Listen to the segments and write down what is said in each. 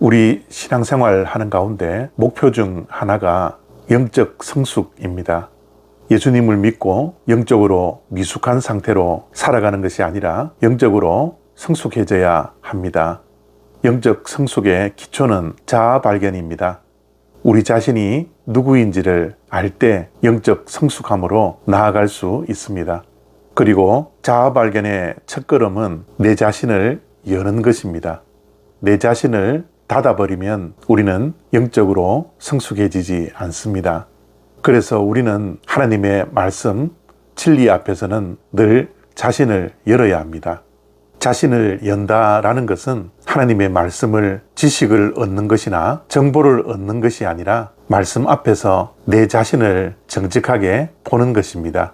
우리 신앙생활 하는 가운데 목표 중 하나가 영적 성숙입니다. 예수님을 믿고 영적으로 미숙한 상태로 살아가는 것이 아니라 영적으로 성숙해져야 합니다. 영적 성숙의 기초는 자아 발견입니다. 우리 자신이 누구인지를 알 때 영적 성숙함으로 나아갈 수 있습니다. 그리고 자아 발견의 첫걸음은 내 자신을 여는 것입니다. 내 자신을 닫아버리면 우리는 영적으로 성숙해지지 않습니다. 그래서 우리는 하나님의 말씀, 진리 앞에서는 늘 자신을 열어야 합니다. 자신을 연다라는 것은 하나님의 말씀을 지식을 얻는 것이나 정보를 얻는 것이 아니라 말씀 앞에서 내 자신을 정직하게 보는 것입니다.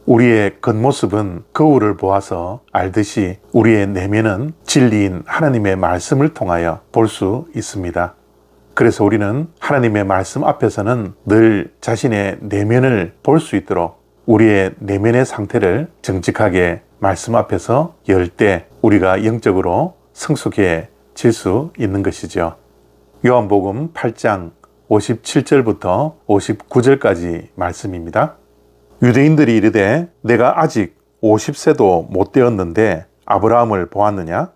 우리의 겉모습은 거울을 보아서 알듯이 우리의 내면은 진리인 하나님의 말씀을 통하여 볼 수 있습니다. 그래서 우리는 하나님의 말씀 앞에서는 늘 자신의 내면을 볼 수 있도록 우리의 내면의 상태를 정직하게 말씀 앞에서 열 때 우리가 영적으로 성숙해질 수 있는 것이죠. 요한복음 8장 57절부터 59절까지 말씀입니다. 유대인들이 이르되 내가 아직 50세도 못 되었는데 아브라함을 보았느냐?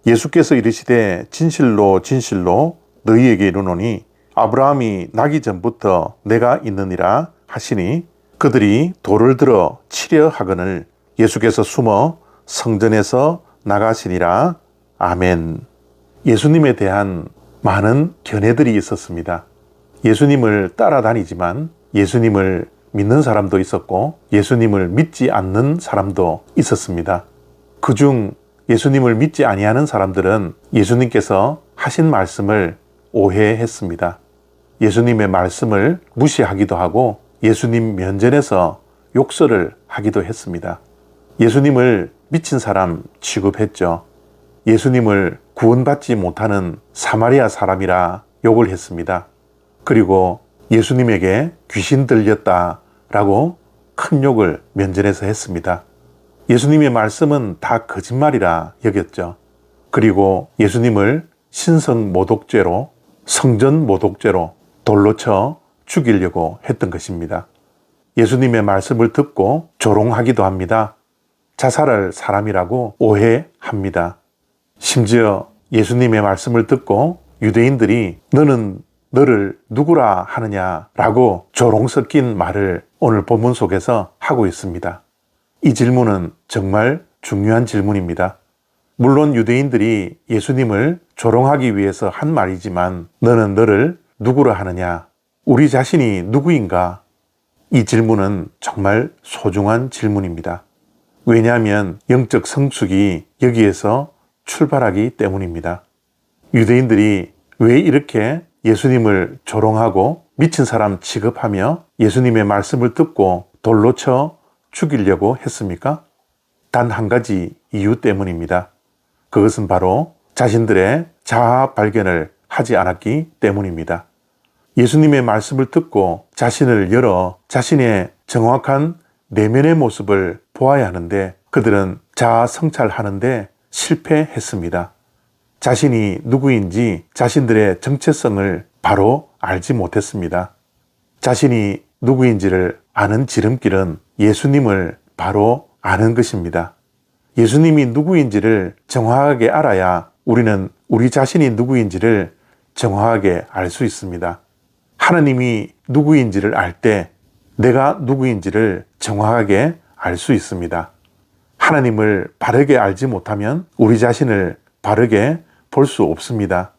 예수께서 이르시되 진실로 진실로 너희에게 이르노니 아브라함이 나기 전부터 내가 있느니라 하시니 그들이 돌을 들어 치려 하거늘 예수께서 숨어 성전에서 나가시니라. 아멘. 예수님에 대한 많은 견해들이 있었습니다. 예수님을 따라다니지만 예수님을 믿는 사람도 있었고 예수님을 믿지 않는 사람도 있었습니다. 그중 예수님을 믿지 아니하는 사람들은 예수님께서 하신 말씀을 오해했습니다. 예수님의 말씀을 무시하기도 하고 예수님 면전에서 욕설을 하기도 했습니다. 예수님을 미친 사람 취급했죠. 예수님을 구원받지 못하는 사마리아 사람이라 욕을 했습니다. 그리고 예수님에게 귀신 들렸다라고 큰 욕을 면전에서 했습니다. 예수님의 말씀은 다 거짓말이라 여겼죠. 그리고 예수님을 신성모독죄로 성전모독죄로 돌로 쳐 죽이려고 했던 것입니다. 예수님의 말씀을 듣고 조롱하기도 합니다. 자살할 사람이라고 오해합니다. 심지어 예수님의 말씀을 듣고 유대인들이 너는 너를 누구라 하느냐라고 조롱 섞인 말을 오늘 본문 속에서 하고 있습니다. 이 질문은 정말 중요한 질문입니다. 물론 유대인들이 예수님을 조롱하기 위해서 한 말이지만 너는 너를 누구라 하느냐? 우리 자신이 누구인가? 이 질문은 정말 소중한 질문입니다. 왜냐하면 영적 성숙이 여기에서 출발하기 때문입니다. 유대인들이 왜 이렇게 예수님을 조롱하고 미친 사람 취급하며 예수님의 말씀을 듣고 돌로 쳐 죽이려고 했습니까? 단 한 가지 이유 때문입니다. 그것은 바로 자신들의 자아 발견을 하지 않았기 때문입니다. 예수님의 말씀을 듣고 자신을 열어 자신의 정확한 내면의 모습을 보아야 하는데 그들은 자아 성찰하는데 실패했습니다. 자신이 누구인지 자신들의 정체성을 바로 알지 못했습니다. 자신이 누구인지를 아는 지름길은 예수님을 바로 아는 것입니다. 예수님이 누구인지를 정확하게 알아야 우리는 우리 자신이 누구인지를 정확하게 알 수 있습니다. 하나님이 누구인지를 알 때 내가 누구인지를 정확하게 알 수 있습니다. 하나님을 바르게 알지 못하면 우리 자신을 바르게 볼 수 없습니다.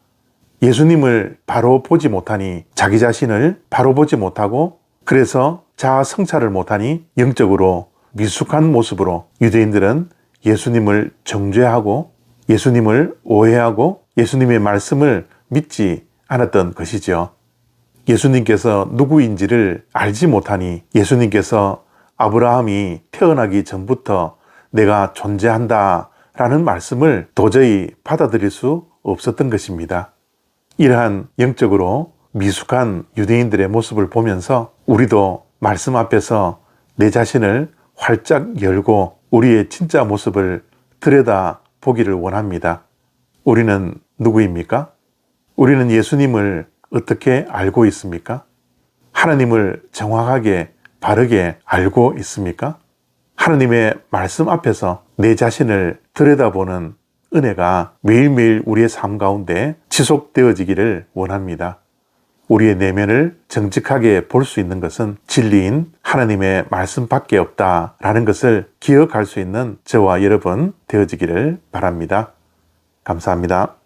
예수님을 바로 보지 못하니 자기 자신을 바로 보지 못하고 그래서 자아 성찰을 못하니 영적으로 미숙한 모습으로 유대인들은 예수님을 정죄하고 예수님을 오해하고 예수님의 말씀을 믿지 않았던 것이죠. 예수님께서 누구인지를 알지 못하니 예수님께서 아브라함이 태어나기 전부터 내가 존재한다 라는 말씀을 도저히 받아들일 수 없었던 것입니다. 이러한 영적으로 미숙한 유대인들의 모습을 보면서 우리도 말씀 앞에서 내 자신을 활짝 열고 우리의 진짜 모습을 들여다 보기를 원합니다. 우리는 누구입니까? 우리는 예수님을 어떻게 알고 있습니까? 하나님을 정확하게 바르게 알고 있습니까? 하나님의 말씀 앞에서 내 자신을 들여다보는 은혜가 매일매일 우리의 삶 가운데 지속되어지기를 원합니다. 우리의 내면을 정직하게 볼 수 있는 것은 진리인 하나님의 말씀밖에 없다라는 것을 기억할 수 있는 저와 여러분 되어지기를 바랍니다. 감사합니다.